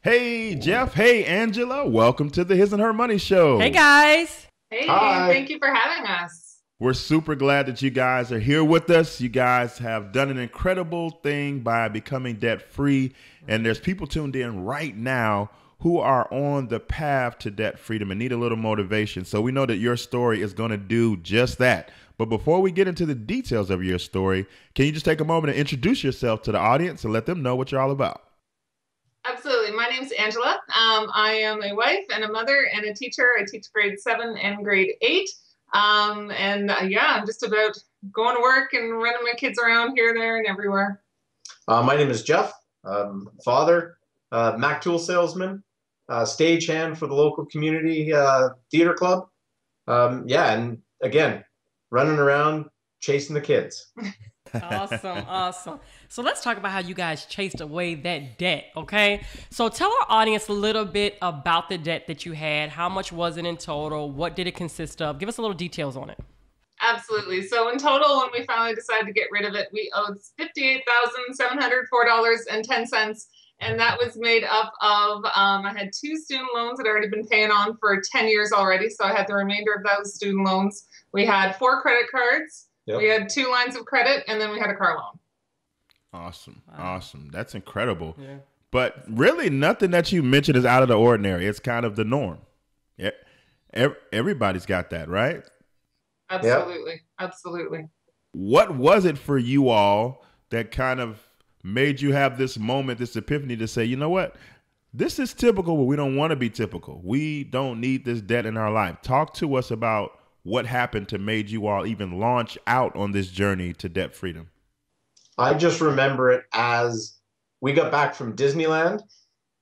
Hey, Jeff. Hey, Angela. Welcome to the His and Her Money Show. Hey guys. Hey, Hi. thank you for having us. We're super glad that you guys are here with us. You guys have done an incredible thing by becoming debt free. And there's people tuned in right now who are on the path to debt freedom and need a little motivation. So we know that your story is going to do just that. But before we get into the details of your story, can you just take a moment and introduce yourself to the audience and let them know what you're all about? Absolutely. My name's Angela. I am a wife and a mother and a teacher. I teach grade 7 and grade 8. I'm just about going to work and running my kids around here, there, and everywhere. My name is Jeff, father, Mac tool salesman, stagehand for the local community theater club. And again, running around chasing the kids. Awesome. So let's talk about how you guys chased away that debt, okay? So tell our audience a little bit about the debt that you had. How much was it in total? What did it consist of? Give us a little details on it. Absolutely. So in total, when we finally decided to get rid of it, we owed $58,704.10. And that was made up of, I had 2 student loans that I'd already been paying on for 10 years already. So I had the remainder of those student loans. We had 4 credit cards. Yep. We had 2 lines of credit, and then we had a car loan. Awesome. That's incredible. Yeah. But really, nothing that you mentioned is out of the ordinary. It's kind of the norm. Yeah, everybody's got that, right? Absolutely. Absolutely. What was it for you all that kind of made you have this moment, this epiphany to say, you know what? This is typical, but we don't want to be typical. We don't need this debt in our life. Talk to us about what happened to made you all even launch out on this journey to debt freedom. I just remember it as we got back from Disneyland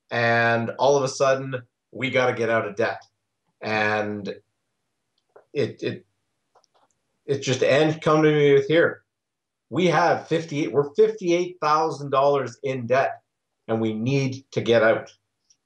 and all of a sudden we got to get out of debt. And it just come to me with here. We're $58,000 in debt and we need to get out.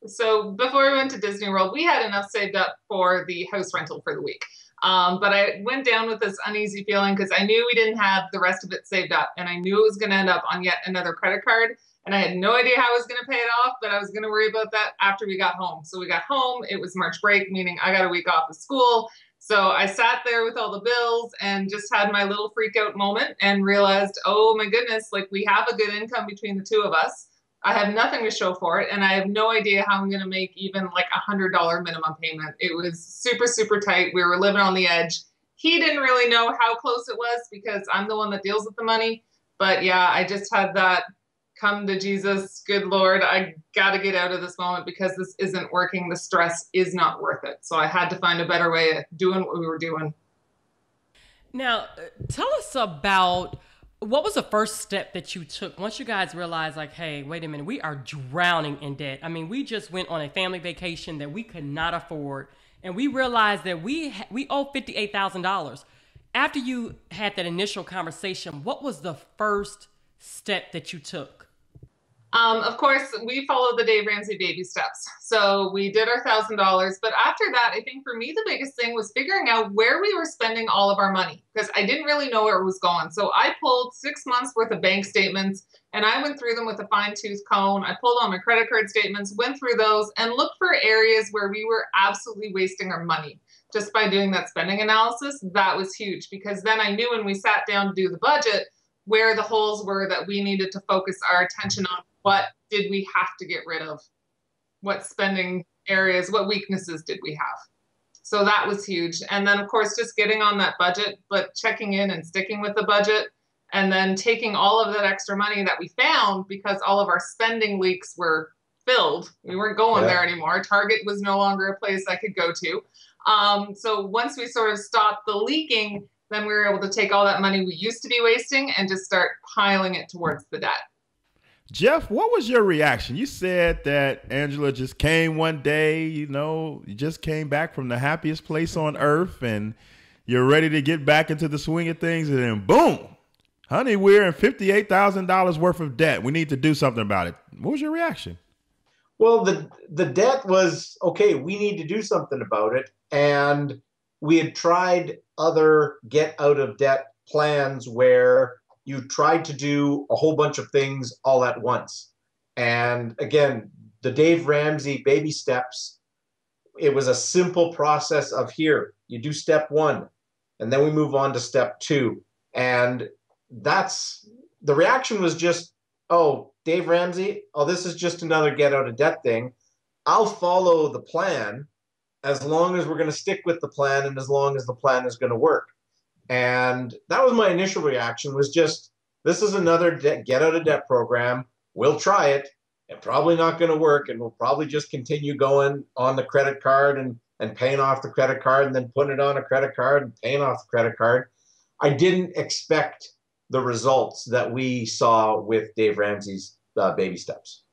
So before we went to Disney World, we had enough saved up for the house rental for the week. But I went down with this uneasy feeling because I knew we didn't have the rest of it saved up, and I knew it was going to end up on yet another credit card. And I had no idea how I was going to pay it off, but I was going to worry about that after we got home. So we got home. It was March break, meaning I got a week off of school. So I sat there with all the bills and just had my little freak out moment and realized, oh my goodness, like we have a good income between the 2 of us. I have nothing to show for it, and I have no idea how I'm going to make even like $100 minimum payment. It was super, super tight. We were living on the edge. He didn't really know how close it was because I'm the one that deals with the money. But yeah, I just had that come to Jesus, good Lord, I got to get out of this moment because this isn't working. The stress is not worth it. So I had to find a better way of doing what we were doing. Now, tell us about what was the first step that you took once you guys realized, like, hey, wait a minute, we are drowning in debt. I mean, we just went on a family vacation that we could not afford, and we realized that we owe $58,000. After you had that initial conversation, what was the first step that you took? Of course, we followed the Dave Ramsey baby steps. So we did our $1,000. But after that, I think for me, the biggest thing was figuring out where we were spending all of our money because I didn't really know where it was going. So I pulled 6 months worth of bank statements and I went through them with a fine tooth comb. I pulled on my credit card statements, went through those and looked for areas where we were absolutely wasting our money. Just by doing that spending analysis, that was huge because then I knew when we sat down to do the budget where the holes were that we needed to focus our attention on. What did we have to get rid of? What spending areas, what weaknesses did we have? So that was huge. And then, of course, just getting on that budget, but checking in and sticking with the budget, and then taking all of that extra money that we found because all of our spending leaks were filled. We weren't going there anymore. Target was no longer a place I could go to. So once we sort of stopped the leaking, then we were able to take all that money we used to be wasting and just start piling it towards the debt. Jeff, what was your reaction? You said that Angela just came one day, you just came back from the happiest place on earth and you're ready to get back into the swing of things. And then boom, honey, we're in $58,000 worth of debt. We need to do something about it. What was your reaction? Well, the debt was, okay, we need to do something about it. And we had tried other get out of debt plans where you tried to do a whole bunch of things all at once. And again, the Dave Ramsey baby steps, it was a simple process of here, you do step 1, and then we move on to step 2. And that's the reaction was just, oh, Dave Ramsey, oh, this is just another get out of debt thing. I'll follow the plan as long as we're going to stick with the plan and as long as the plan is going to work. And that was my initial reaction, was just, this is another get out of debt program. We'll try it. It's probably not going to work, and we'll probably just continue going on the credit card and paying off the credit card and then putting it on a credit card and paying off the credit card. I didn't expect the results that we saw with Dave Ramsey's baby steps.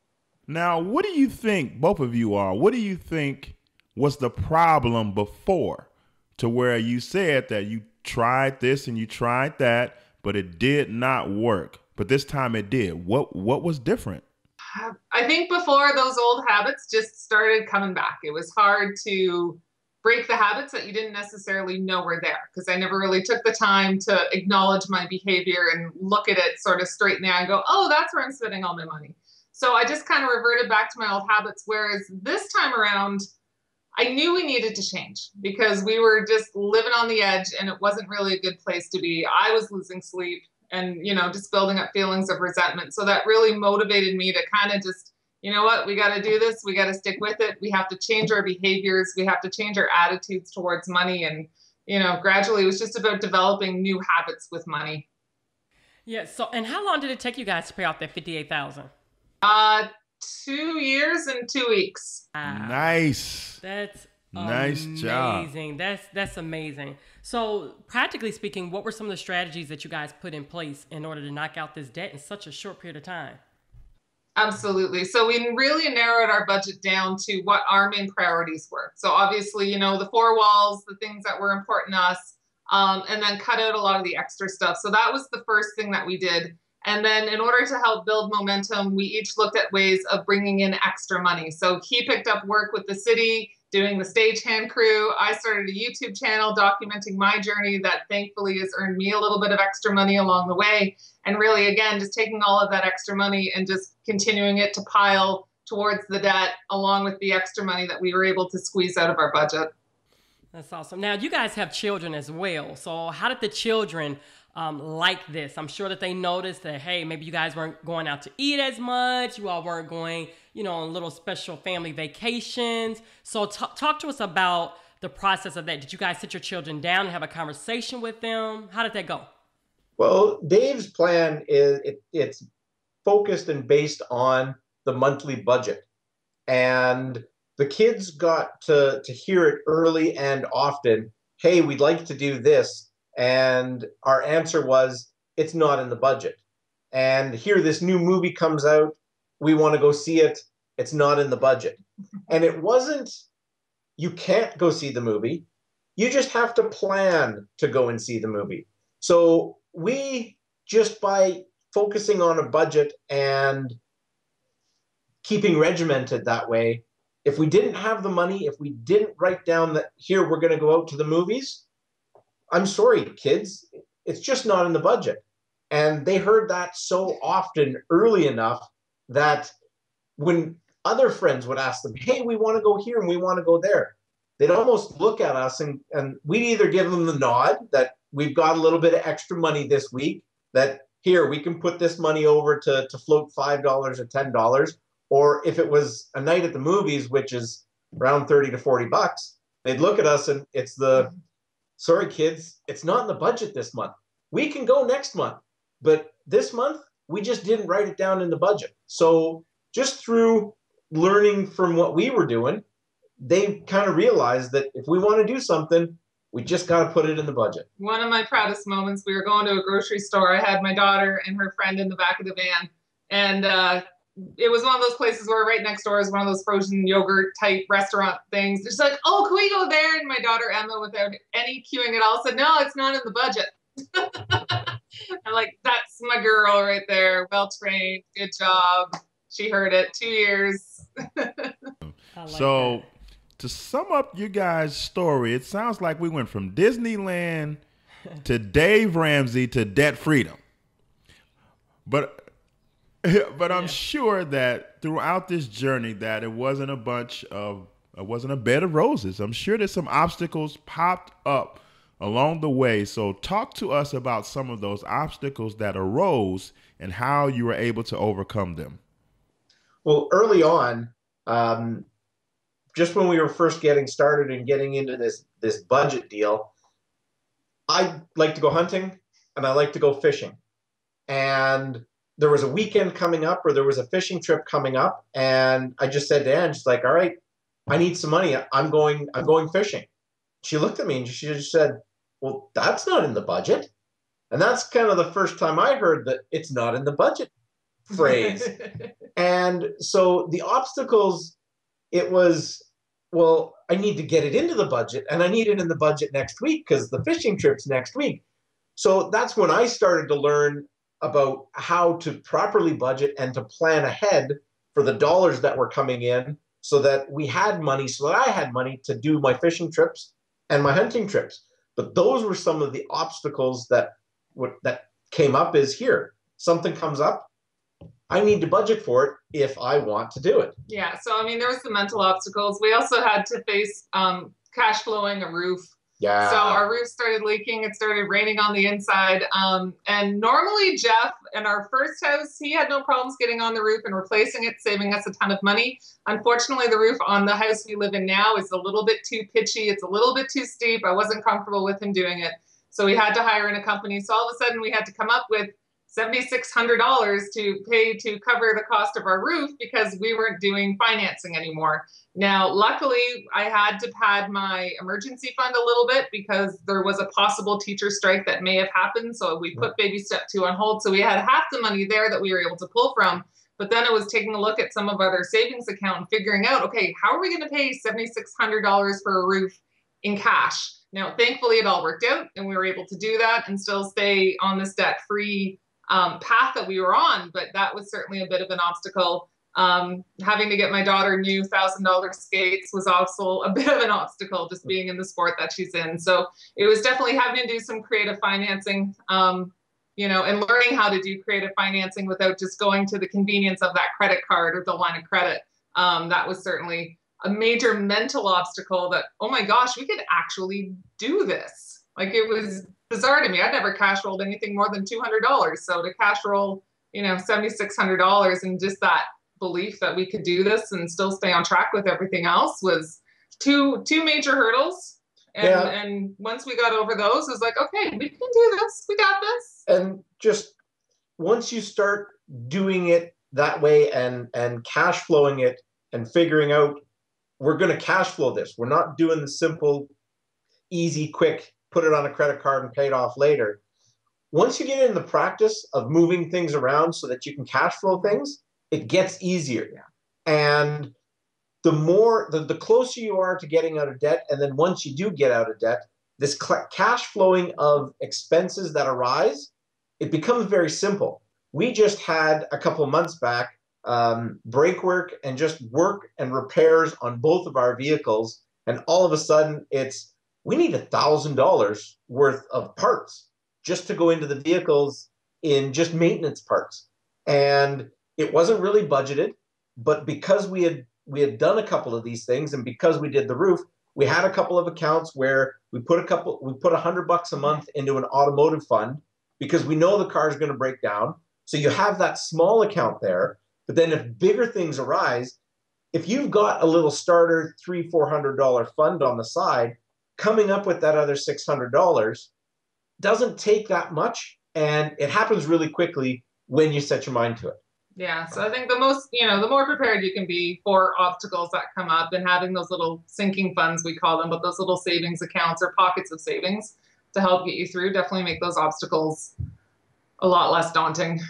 Now, what do you think, both of you are, what do you think was the problem before, to where you said that you tried this and you tried that, but it did not work, but this time it did? What was different? I think before, those old habits just started coming back. It was hard to break the habits that you didn't necessarily know were there, because I never really took the time to acknowledge my behavior and look at it sort of straight in the eye and go, oh, that's where I'm spending all my money. So I just kind of reverted back to my old habits. Whereas this time around, I knew we needed to change because we were just living on the edge and it wasn't really a good place to be. I was losing sleep and, just building up feelings of resentment. So that really motivated me to kind of just, you know what, we got to do this. We got to stick with it. We have to change our behaviors. We have to change our attitudes towards money. And, gradually it was just about developing new habits with money. Yeah. So, and how long did it take you guys to pay off that $58,000? 2 years and 2 weeks. Wow. Nice. That's nice job. Amazing. That's amazing. So, practically speaking, what were some of the strategies that you guys put in place in order to knock out this debt in such a short period of time? Absolutely. So we really narrowed our budget down to what our main priorities were. So obviously, the 4 walls, the things that were important to us, and then cut out a lot of the extra stuff. So that was the first thing that we did. And then in order to help build momentum, we each looked at ways of bringing in extra money. So he picked up work with the city, doing the stagehand crew. I started a YouTube channel documenting my journey that thankfully has earned me a little bit of extra money along the way. And really, again, just taking all of that extra money and just continuing it to pile towards the debt, along with the extra money that we were able to squeeze out of our budget. That's awesome. Now, you guys have children as well. So how did the children like this? I'm sure that they noticed that, hey, maybe you guys weren't going out to eat as much. You all weren't going, on little special family vacations. So talk to us about the process of that. Did you guys sit your children down and have a conversation with them? How did that go? Well, Dave's plan is it's focused and based on the monthly budget. And the kids got to hear it early and often. Hey, we'd like to do this. And our answer was, it's not in the budget. And here, this new movie comes out. We want to go see it. It's not in the budget. And it wasn't, you can't go see the movie. You just have to plan to go and see the movie. So we, just by focusing on a budget and keeping regimented that way, if we didn't have the money, if we didn't write down that here, we're going to go out to the movies, I'm sorry, kids, it's just not in the budget. And they heard that so often early enough that when other friends would ask them, hey, we want to go here and we want to go there, they'd almost look at us and we'd either give them the nod that we've got a little bit of extra money this week, that here, we can put this money over to float $5 or $10. Or if it was a night at the movies, which is around 30 to 40 bucks, they'd look at us and it's sorry, kids, it's not in the budget this month. We can go next month, but this month, we just didn't write it down in the budget. So just through learning from what we were doing, they kind of realized that if we want to do something, we just got to put it in the budget. One of my proudest moments, we were going to a grocery store. I had my daughter and her friend in the back of the van. And it was one of those places where right next door is one of those frozen yogurt type restaurant things. It's like, oh, can we go there? And my daughter Emma, without any cueing at all, said, no, it's not in the budget. I'm like, that's my girl right there. Well trained. Good job. She heard it. 2 years. So to sum up you guys' story, it sounds like we went from Disneyland to Dave Ramsey to debt freedom. But But I'm sure that throughout this journey that it wasn't a bed of roses. I'm sure that some obstacles popped up along the way. So talk to us about some of those obstacles that arose and how you were able to overcome them. Well, early on, just when we were first getting started and getting into this budget deal, I like to go hunting and I like to go fishing. And there was a weekend coming up, or there was a fishing trip coming up, and I just said to Anne, just like, all right, I need some money. I'm going fishing. She looked at me and she just said, well, that's not in the budget. And that's kind of the first time I heard that it's not in the budget phrase. And so the obstacles, it was, well, I need to get it into the budget, and I need it in the budget next week because the fishing trip's next week. So that's when I started to learn about how to properly budget and to plan ahead for the dollars that were coming in, so that we had money, so that I had money to do my fishing trips and my hunting trips. But those were some of the obstacles that came up. Is here, something comes up, I need to budget for it if I want to do it. Yeah. So, I mean, there was some mental obstacles. We also had to face cash flowing a roof. Yeah. So our roof started leaking. It started raining on the inside. And normally Jeff, in our first house, he had no problems getting on the roof and replacing it, saving us a ton of money. Unfortunately, the roof on the house we live in now is a little bit too pitchy. It's a little bit too steep. I wasn't comfortable with him doing it. So we had to hire in a company. So all of a sudden we had to come up with $7,600 to pay to cover the cost of our roof because we weren't doing financing anymore. Now, luckily, I had to pad my emergency fund a little bit because there was a possible teacher strike that may have happened. So we put baby step 2 on hold. So we had half the money there that we were able to pull from. But then it was taking a look at some of our savings account and figuring out, okay, how are we going to pay $7,600 for a roof in cash? Now, thankfully, it all worked out and we were able to do that and still stay on this debt-free path that we were on. But that was certainly a bit of an obstacle. Having to get my daughter new $1,000 skates was also a bit of an obstacle, just being in the sport that she's in. So it was definitely having to do some creative financing, and learning how to do creative financing without just going to the convenience of that credit card or the line of credit. That was certainly a major mental obstacle that, oh my gosh, we could actually do this. Like, it was bizarre to me. I'd never cash rolled anything more than $200. So to cash roll, $7,600, and just that belief that we could do this and still stay on track with everything else was two major hurdles. And once we got over those, it was like, okay, we can do this. We got this. And just once you start doing it that way and cash flowing it and figuring out, we're going to cash flow this. We're not doing the simple, easy, quick, put it on a credit card and pay it off later. Once you get in the practice of moving things around so that you can cash flow things, it gets easier. Yeah. And the closer you are to getting out of debt, and then once you do get out of debt, this cash flowing of expenses that arise, it becomes very simple. We just had a couple of months back brake work and just work and repairs on both of our vehicles, and all of a sudden we need $1,000 worth of parts just to go into the vehicles in just maintenance parts. And it wasn't really budgeted, but because we had done a couple of these things, and because we did the roof, we had a couple of accounts where we put $100 a month into an automotive fund because we know the car is going to break down. So you have that small account there, but then if bigger things arise, if you've got a little starter $300-400 fund on the side, coming up with that other $600 doesn't take that much, and it happens really quickly when you set your mind to it. Yeah, so I think the more prepared you can be for obstacles that come up, and having those little sinking funds, we call them, but those little savings accounts or pockets of savings to help get you through, definitely make those obstacles a lot less daunting.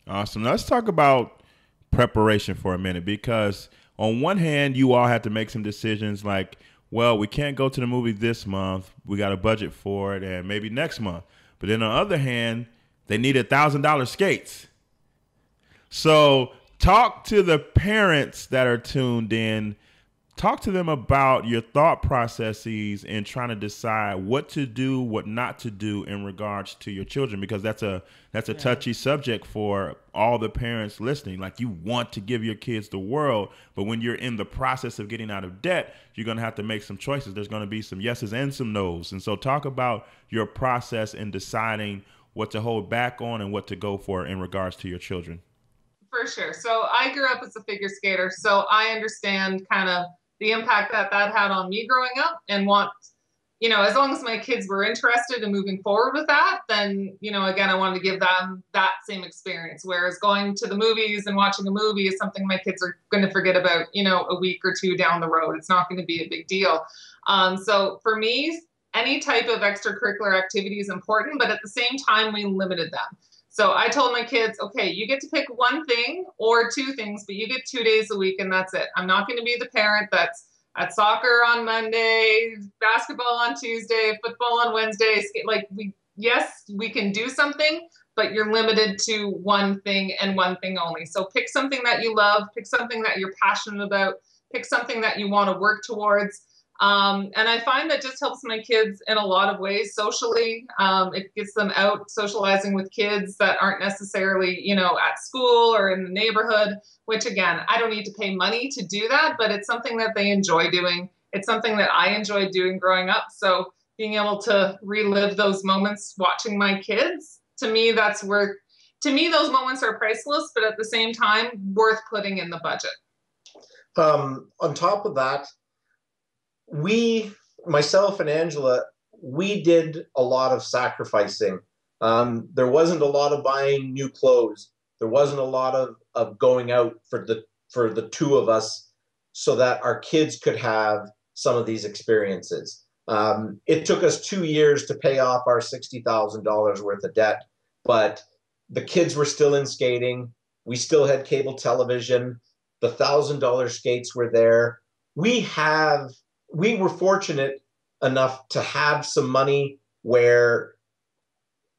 Awesome. Let's talk about preparation for a minute, because on one hand, you all have to make some decisions like, well, we can't go to the movie this month. We got a budget for it, and maybe next month. But then on the other hand, they need $1,000 skates. So talk to the parents that are tuned in. Talk to them about your thought processes in trying to decide what to do, what not to do in regards to your children, because that's a touchy subject for all the parents listening. Like, you want to give your kids the world, but when you're in the process of getting out of debt, you're going to have to make some choices. There's going to be some yeses and some nos. And so talk about your process in deciding what to hold back on and what to go for in regards to your children. For sure. So I grew up as a figure skater, so I understand kind of the impact that that had on me growing up, and want, as long as my kids were interested in moving forward with that, then, again, I wanted to give them that same experience. Whereas going to the movies and watching a movie is something my kids are going to forget about, a week or two down the road. It's not going to be a big deal. So for me, any type of extracurricular activity is important, but at the same time, we limited them. So I told my kids, okay, you get to pick one thing or two things, but you get 2 days a week and that's it. I'm not going to be the parent that's at soccer on Monday, basketball on Tuesday, football on Wednesday. Like, yes, we can do something, but you're limited to one thing and one thing only. So pick something that you love, pick something that you're passionate about, pick something that you want to work towards. And I find that just helps my kids in a lot of ways socially. It gets them out socializing with kids that aren't necessarily, at school or in the neighborhood, which, again, I don't need to pay money to do that, but it's something that they enjoy doing. It's something that I enjoyed doing growing up. So being able to relive those moments watching my kids, to me, those moments are priceless, but at the same time, worth putting in the budget. On top of that, myself and Angela, we did a lot of sacrificing. There wasn't a lot of buying new clothes. There wasn't a lot of going out for the two of us so that our kids could have some of these experiences. It took us 2 years to pay off our $60,000 worth of debt, but the kids were still in skating. We still had cable television. The $1,000 skates were there. We were fortunate enough to have some money where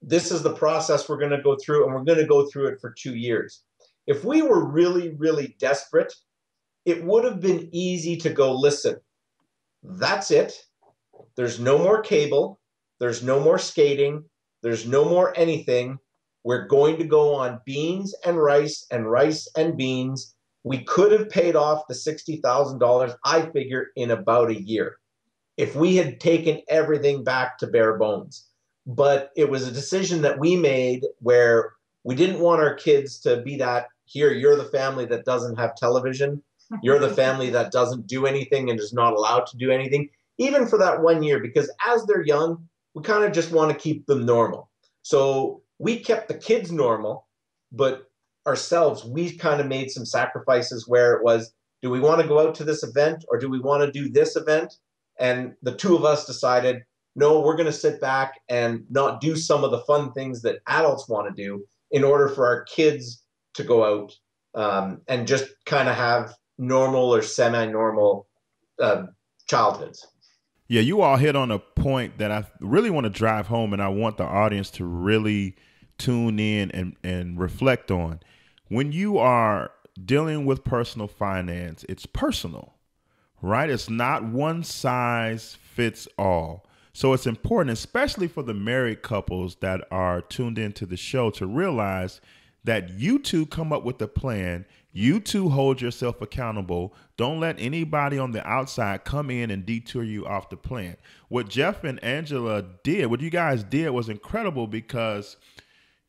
this is the process we're going to go through, and we're going to go through it for 2 years. If we were really, really desperate, it would have been easy to go, listen, that's it. There's no more cable. There's no more skating. There's no more anything. We're going to go on beans and rice and beans. We could have paid off the $60,000, I figure, in about a year if we had taken everything back to bare bones. But it was a decision that we made where we didn't want our kids to be that, here, you're the family that doesn't have television. You're the family that doesn't do anything and is not allowed to do anything, even for that 1 year, because as they're young, we kind of just want to keep them normal. So we kept the kids normal, but ourselves, we kind of made some sacrifices where it was, do we want to go out to this event or do we want to do this event? And the two of us decided, no, we're going to sit back and not do some of the fun things that adults want to do in order for our kids to go out and just kind of have normal or semi-normal childhoods. Yeah, you all hit on a point that I really want to drive home, and I want the audience to really tune in and reflect on. When you are dealing with personal finance, it's personal, right? It's not one size fits all. So it's important, especially for the married couples that are tuned into the show, to realize that you two come up with a plan. You two hold yourself accountable. Don't let anybody on the outside come in and detour you off the plan. What Jeff and Angela did, what you guys did, was incredible, because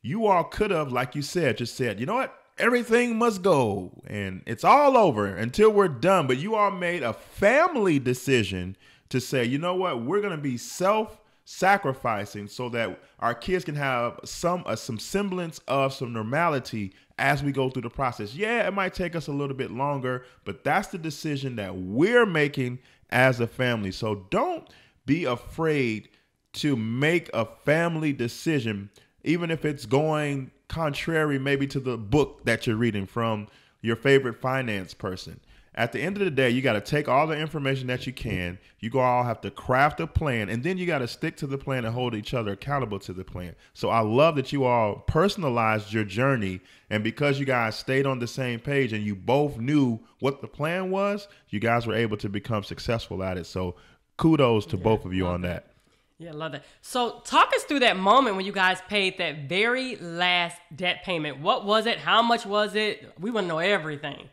you all could have, like you said, just said, you know what? Everything must go and it's all over until we're done. But you all made a family decision to say, you know what? We're going to be self-sacrificing so that our kids can have some semblance of some normality as we go through the process. Yeah, it might take us a little bit longer, but that's the decision that we're making as a family. So don't be afraid to make a family decision, even if it's going contrary maybe to the book that you're reading from your favorite finance person. At the end of the day, you got to take all the information that you can. You all have to craft a plan, and then you got to stick to the plan and hold each other accountable to the plan. So I love that you all personalized your journey, and because you guys stayed on the same page and you both knew what the plan was, you guys were able to become successful at it. So kudos to both of you on that. Yeah, love that. So talk us through that moment when you guys paid that very last debt payment. What was it? How much was it? We want to know everything.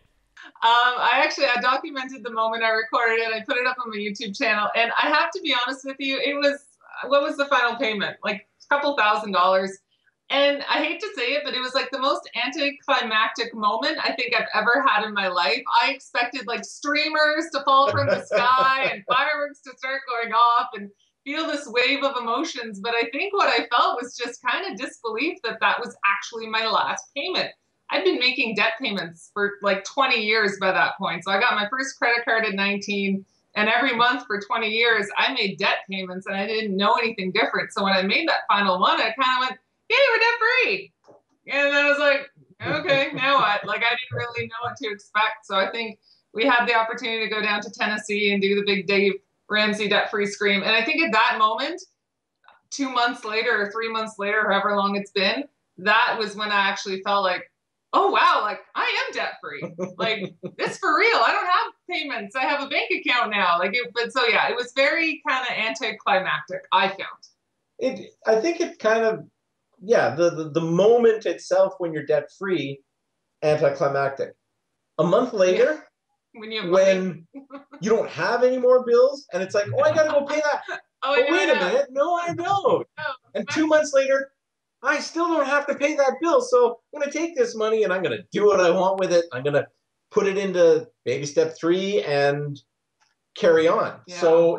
I documented the moment, I recorded it, I put it up on my YouTube channel, and I have to be honest with you, what was the final payment? Like a couple $1,000s. And I hate to say it, but it was like the most anticlimactic moment I think I've ever had in my life. I expected like streamers to fall from the sky and fireworks to start going off and feel this wave of emotions. But I think what I felt was just kind of disbelief that that was actually my last payment. I'd been making debt payments for like 20 years by that point. So I got my first credit card at 19, and every month for 20 years, I made debt payments and I didn't know anything different. So when I made that final one, I kind of went, "Yay, we're debt free." And then I was like, okay, now what? Like, I didn't really know what to expect. So I think we had the opportunity to go down to Tennessee and do the big Dave Ramsey debt free scream. And I think at that moment, 2 months later or 3 months later, however long it's been, that was when I actually felt like, oh, wow, like I am debt free. Like, it's for real. I don't have payments. I have a bank account now. But so yeah, it was very kind of anticlimactic, I found. I think it kind of, yeah, the moment itself when you're debt free, anticlimactic. A month later, when you don't have any more bills, and it's like, oh, I gotta go pay that. Oh, wait a minute, no, I don't. And 2 months later, I still don't have to pay that bill. So I'm gonna take this money and I'm gonna do what I want with it. I'm gonna put it into baby step 3 and carry on. Yeah. So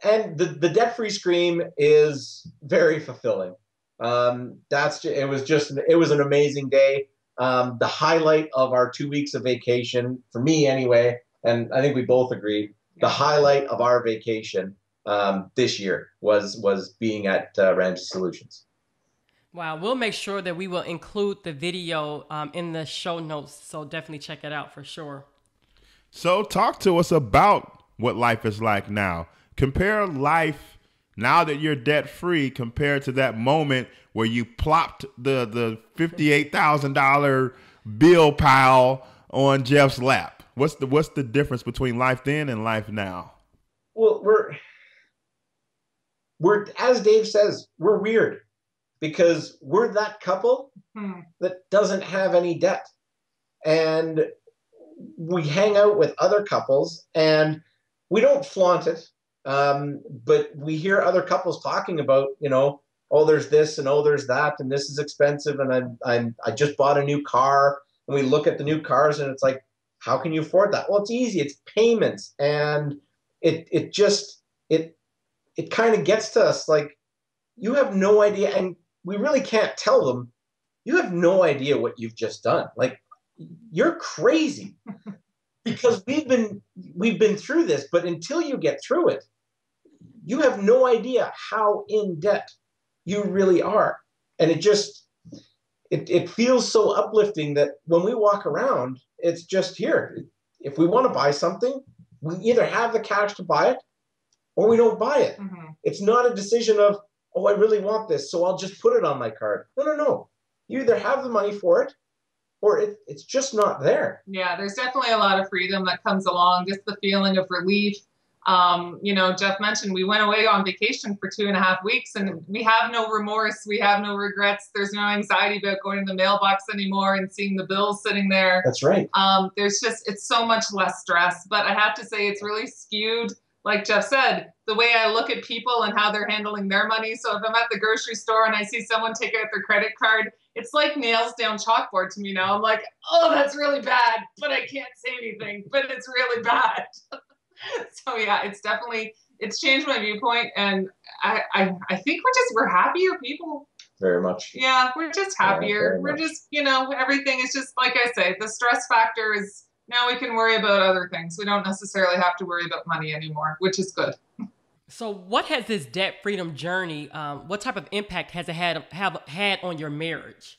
and the debt-free scream is very fulfilling. It was an amazing day. The highlight of our 2 weeks of vacation, for me anyway, and I think we both agreed, the highlight of our vacation this year was being at Ramsey Solutions. Wow, we'll make sure that we will include the video in the show notes, so definitely check it out for sure. So talk to us about what life is like now. Compare life now that you're debt free compared to that moment where you plopped the $58,000 bill pile on Jeff's lap. What's the difference between life then and life now? Well, we're as Dave says, we're weird because we're that couple that doesn't have any debt, and we hang out with other couples and we don't flaunt it. But we hear other couples talking about, oh, there's this and oh, there's that, and this is expensive, and I just bought a new car, and we look at the new cars, and it's like, how can you afford that? Well, it's easy, it's payments, and it kind of gets to us like, you have no idea, and we really can't tell them, you have no idea what you've just done. Like, you're crazy. Because we've been through this, but until you get through it, you have no idea how in debt you really are. And it feels so uplifting that when we walk around, it's just here. If we want to buy something, we either have the cash to buy it or we don't buy it. Mm-hmm. It's not a decision of, oh, I really want this, so I'll just put it on my card. No. You either have the money for it or it's just not there. Yeah, there's definitely a lot of freedom that comes along, just the feeling of relief. Jeff mentioned we went away on vacation for 2.5 weeks and we have no remorse. We have no regrets. There's no anxiety about going to the mailbox anymore and seeing the bills sitting there. That's right. It's so much less stress. But I have to say it's really skewed, like Jeff said, the way I look at people and how they're handling their money. So if I'm at the grocery store and I see someone take out their credit card, it's like nails down chalkboard to me now. I'm like, oh, that's really bad, but I can't say anything, but it's really bad. So yeah, it's changed my viewpoint, and I think we're happier people. Very much. Yeah, we're just happier. We're just, everything is just, like I say, the stress factor is, now we can worry about other things. We don't necessarily have to worry about money anymore, which is good. So what has this debt freedom journey, what type of impact has it had on your marriage?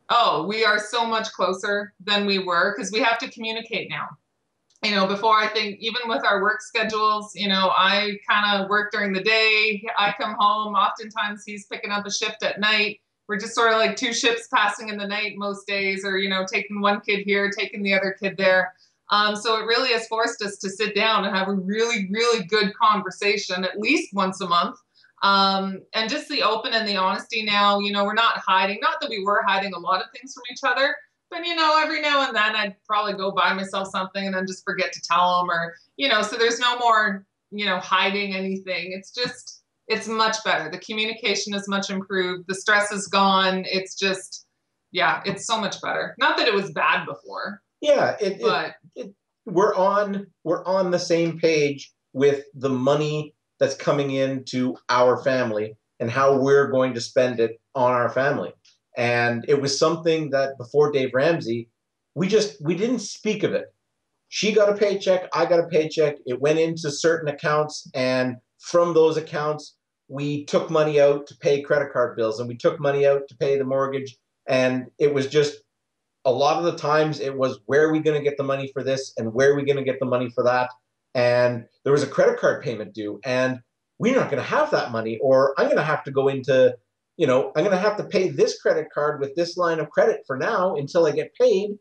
Oh, we are so much closer than we were because we have to communicate now. Before, I think even with our work schedules, I kind of work during the day. I come home. Oftentimes he's picking up a shift at night. We're just sort of like two ships passing in the night most days, or, taking one kid here, taking the other kid there. So it really has forced us to sit down and have a really, really good conversation at least once a month. And just the open and the honesty now, we're not hiding, not that we were hiding a lot of things from each other, but every now and then I'd probably go buy myself something and then just forget to tell them, or so there's no more hiding anything. It's much better. The communication is much improved. The stress is gone. It's just, yeah, it's so much better. Not that it was bad before. Yeah, but we're on the same page with the money that's coming into our family and how we're going to spend it on our family. And it was something that before Dave Ramsey, we didn't speak of it. She got a paycheck, I got a paycheck. It went into certain accounts, and from those accounts, we took money out to pay credit card bills, and we took money out to pay the mortgage. And it was just, a lot of the times it was, where are we going to get the money for this, and where are we going to get the money for that? And there was a credit card payment due, and we're not going to have that money, or I'm going to have to go into, I'm going to have to pay this credit card with this line of credit for now until I get paid.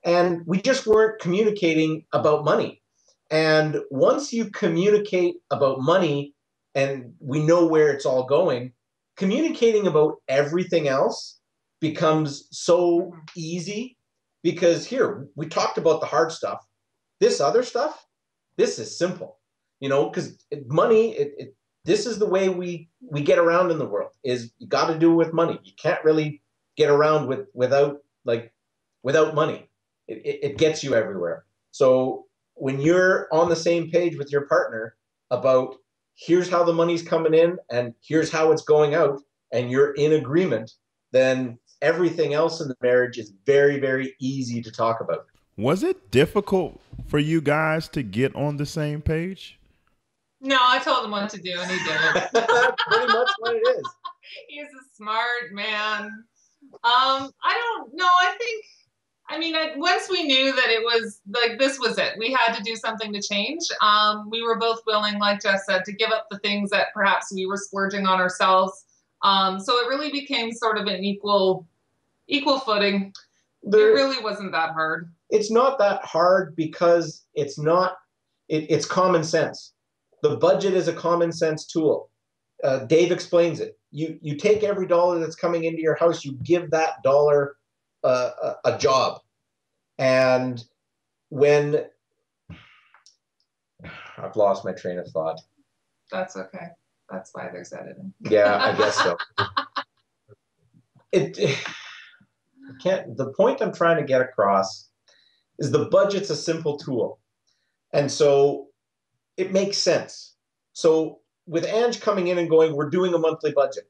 And we just weren't communicating about money. And once you communicate about money and we know where it's all going, communicating about everything else becomes so easy, because here we talked about the hard stuff. This other stuff, this is simple, because money, this is the way we get around in the world, is you got to do it with money. You can't really get around without money. It gets you everywhere. So when you're on the same page with your partner about, here's how the money's coming in and here's how it's going out, and you're in agreement, then everything else in the marriage is very, very easy to talk about. Was it difficult for you guys to get on the same page? No, I told him what to do and he did it. Pretty much what it is. He's a smart man. I don't know. Once we knew that it was like, this was it, we had to do something to change. We were both willing, like Jeff said, to give up the things that perhaps we were splurging on ourselves. So it really became sort of an equal footing. It really wasn't that hard. It's not that hard because it's common sense. The budget is a common sense tool. Dave explains it. You take every dollar that's coming into your house, you give that dollar a job. And when I've lost my train of thought. That's okay. That's why there's editing. Yeah, I guess so. The point I'm trying to get across is the budget's a simple tool. And so it makes sense. So with Ange coming in and going, we're doing a monthly budget.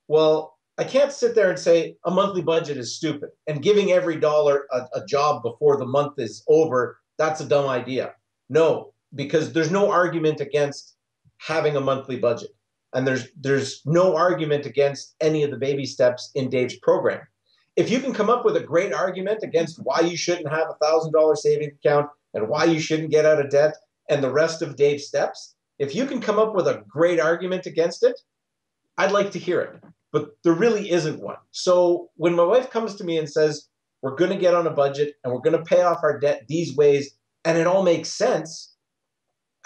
Well, I can't sit there and say a monthly budget is stupid, and giving every dollar a job before the month is over, that's a dumb idea. No, because there's no argument against having a monthly budget. And there's no argument against any of the baby steps in Dave's program. If you can come up with a great argument against why you shouldn't have a $1,000 savings account and why you shouldn't get out of debt and the rest of Dave's steps, if you can come up with a great argument against it, I'd like to hear it. But there really isn't one. So when my wife comes to me and says, we're going to get on a budget and we're going to pay off our debt these ways, and it all makes sense,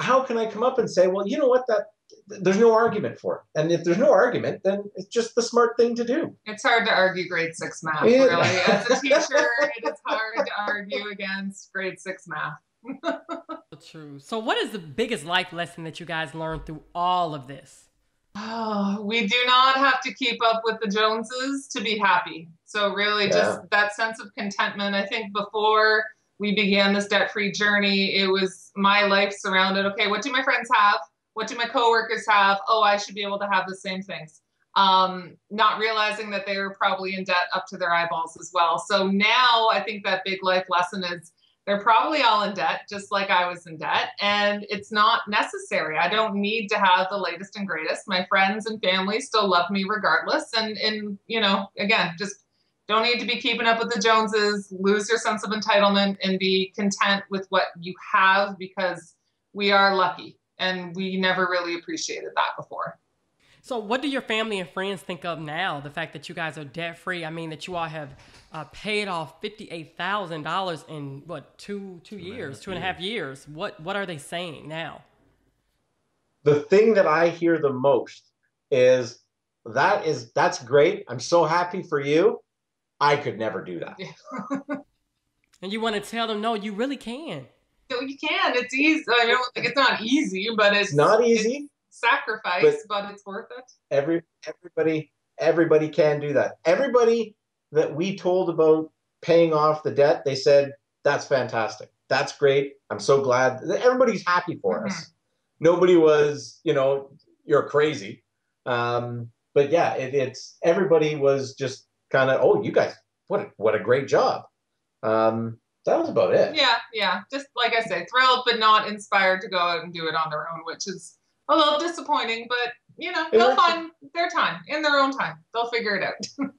how can I come up and say, well, you know what, there's no argument for it. And if there's no argument, then it's just the smart thing to do. It's hard to argue grade 6 math, really. As a teacher, it is hard to argue against grade 6 math. True. So what is the biggest life lesson that you guys learned through all of this? Oh, we do not have to keep up with the Joneses to be happy. So really just that sense of contentment. I think before we began this debt-free journey, it was my life surrounded, okay, what do my friends have? What do my coworkers have? Oh, I should be able to have the same things. Not realizing that they were probably in debt up to their eyeballs as well. So now I think that big life lesson is they're probably all in debt, just like I was in debt, and it's not necessary. I don't need to have the latest and greatest. My friends and family still love me regardless. And again, just Don't need to be keeping up with the Joneses. Lose your sense of entitlement and be content with what you have, because we are lucky and we never really appreciated that before. So, what do your family and friends think of now? The fact that you guys are debt free. I mean, that you all have paid off $58,000 in what, two years, 2.5 years. What are they saying now? The thing that I hear the most is that's great. I'm so happy for you. I could never do that. And you want to tell them, no, you really can. So you can. It's easy. I don't think it's not easy, but It's not easy. It's sacrifice, but it's worth it. Everybody can do that. Everybody that we told about paying off the debt, they said, that's fantastic. That's great. I'm so glad. Everybody's happy for us. Nobody was, you're crazy. But yeah, it's everybody was just kind of, oh, you guys, what a great job. That was about it. Yeah. Just like I say, thrilled, but not inspired to go out and do it on their own, which is a little disappointing, but they'll find their time in their own time. They'll figure it out.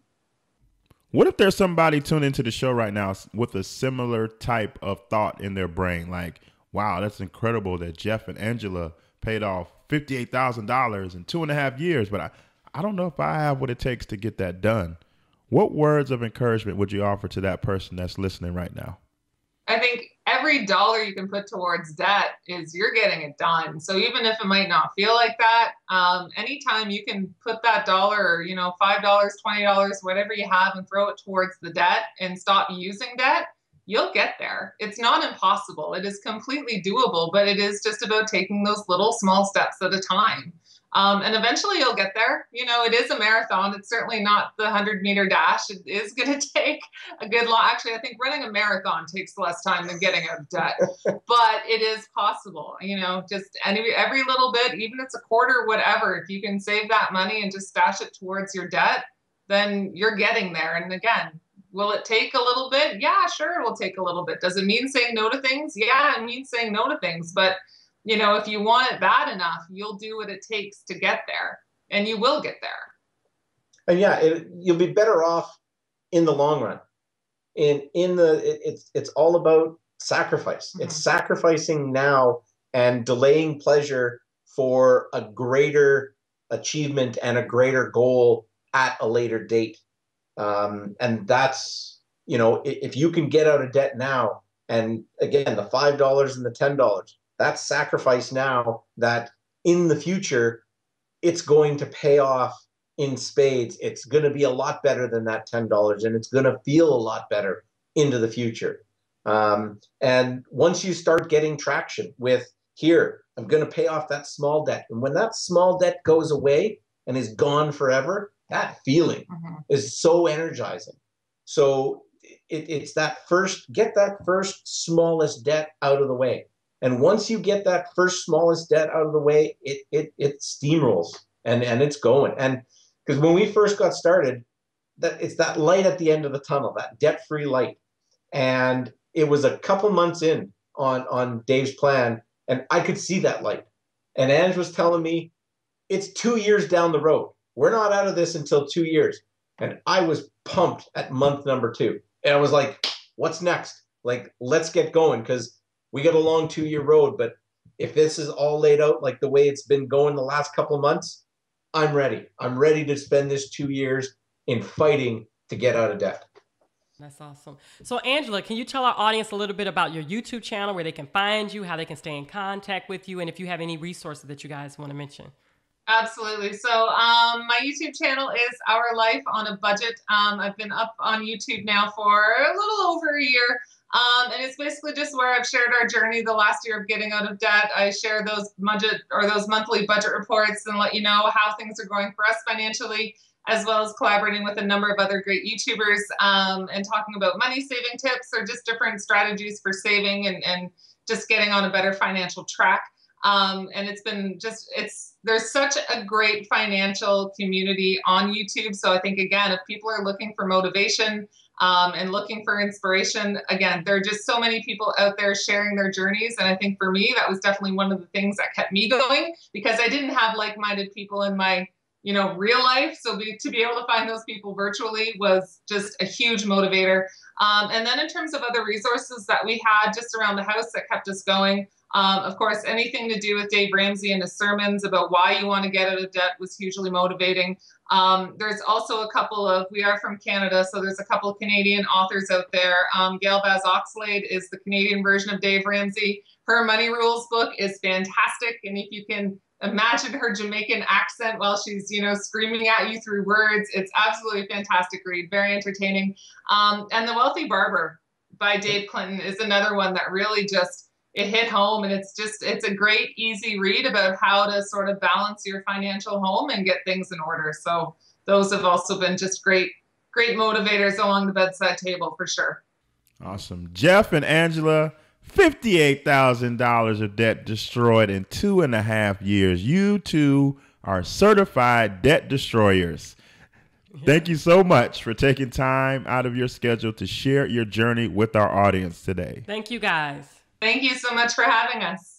What if there's somebody tuned into the show right now with a similar type of thought in their brain? Like, wow, that's incredible that Jeff and Angela paid off $58,000 in 2.5 years, but I don't know if I have what it takes to get that done. What words of encouragement would you offer to that person that's listening right now? I think every dollar you can put towards debt is you're getting it done. So even if it might not feel like that, anytime you can put that dollar or, $5, $20, whatever you have, and throw it towards the debt and stop using debt, you'll get there. It's not impossible. It is completely doable, but it is just about taking those little small steps at a time. And eventually you'll get there. It is a marathon. It's certainly not the 100-meter dash. It is going to take a good long. Actually, I think running a marathon takes less time than getting out of debt, but it is possible. Just every little bit, even if it's a quarter, whatever. If you can save that money and just stash it towards your debt, then you're getting there. And again, will it take a little bit? Yeah, sure, it will take a little bit. Does it mean saying no to things? Yeah, it means saying no to things, but if you want it bad enough, you'll do what it takes to get there, and you will get there. And yeah, you'll be better off in the long run. It's all about sacrifice. It's sacrificing now and delaying pleasure for a greater achievement and a greater goal at a later date. And that's, if you can get out of debt now, and again, the $5 and the $10, that's sacrifice now that in the future, it's going to pay off in spades. It's going to be a lot better than that $10, and it's going to feel a lot better into the future. And once you start getting traction with, here, I'm going to pay off that small debt. And when that small debt goes away and is gone forever, that feeling is so energizing. So it's get that first smallest debt out of the way. And once you get that first smallest debt out of the way, it steamrolls and it's going. And because when we first got started, it's that light at the end of the tunnel, that debt-free light. And it was a couple months in on Dave's plan, and I could see that light. And Ange was telling me, it's 2 years down the road. We're not out of this until 2 years. And I was pumped at month number 2. And I was like, what's next? Like, let's get going, because we got a long 2-year road. But if this is all laid out like the way it's been going the last couple of months, I'm ready. I'm ready to spend this 2 years in fighting to get out of debt. That's awesome. So, Angela, can you tell our audience a little bit about your YouTube channel, where they can find you, how they can stay in contact with you, and if you have any resources that you guys want to mention? Absolutely. So my YouTube channel is Our Life on a Budget. I've been up on YouTube now for a little over a year. And it's basically just where I've shared our journey the last year of getting out of debt. I share those monthly budget reports and let you know how things are going for us financially, as well as collaborating with a number of other great YouTubers and talking about money saving tips or just different strategies for saving and just getting on a better financial track. And there's such a great financial community on YouTube. So I think, again, if people are looking for motivation and looking for inspiration, again, there are just so many people out there sharing their journeys. And I think for me, that was definitely one of the things that kept me going, because I didn't have like-minded people in my real life. So to be able to find those people virtually was just a huge motivator. And then in terms of other resources that we had just around the house that kept us going, of course, anything to do with Dave Ramsey and his sermons about why you want to get out of debt was hugely motivating. There's also we are from Canada, so there's a couple of Canadian authors out there. Gail Vaz Oxlade is the Canadian version of Dave Ramsey. Her Money Rules book is fantastic. And if you can imagine her Jamaican accent while she's, screaming at you through words, it's absolutely a fantastic read, very entertaining. And The Wealthy Barber by Dave Clinton is another one that really just, it hit home, and it's a great, easy read about how to sort of balance your financial home and get things in order. So those have also been just great motivators along the bedside table for sure. Awesome. Jeff and Angela, $58,000 of debt destroyed in 2.5 years. You two are certified debt destroyers. Thank you so much for taking time out of your schedule to share your journey with our audience today. Thank you, guys. Thank you so much for having us.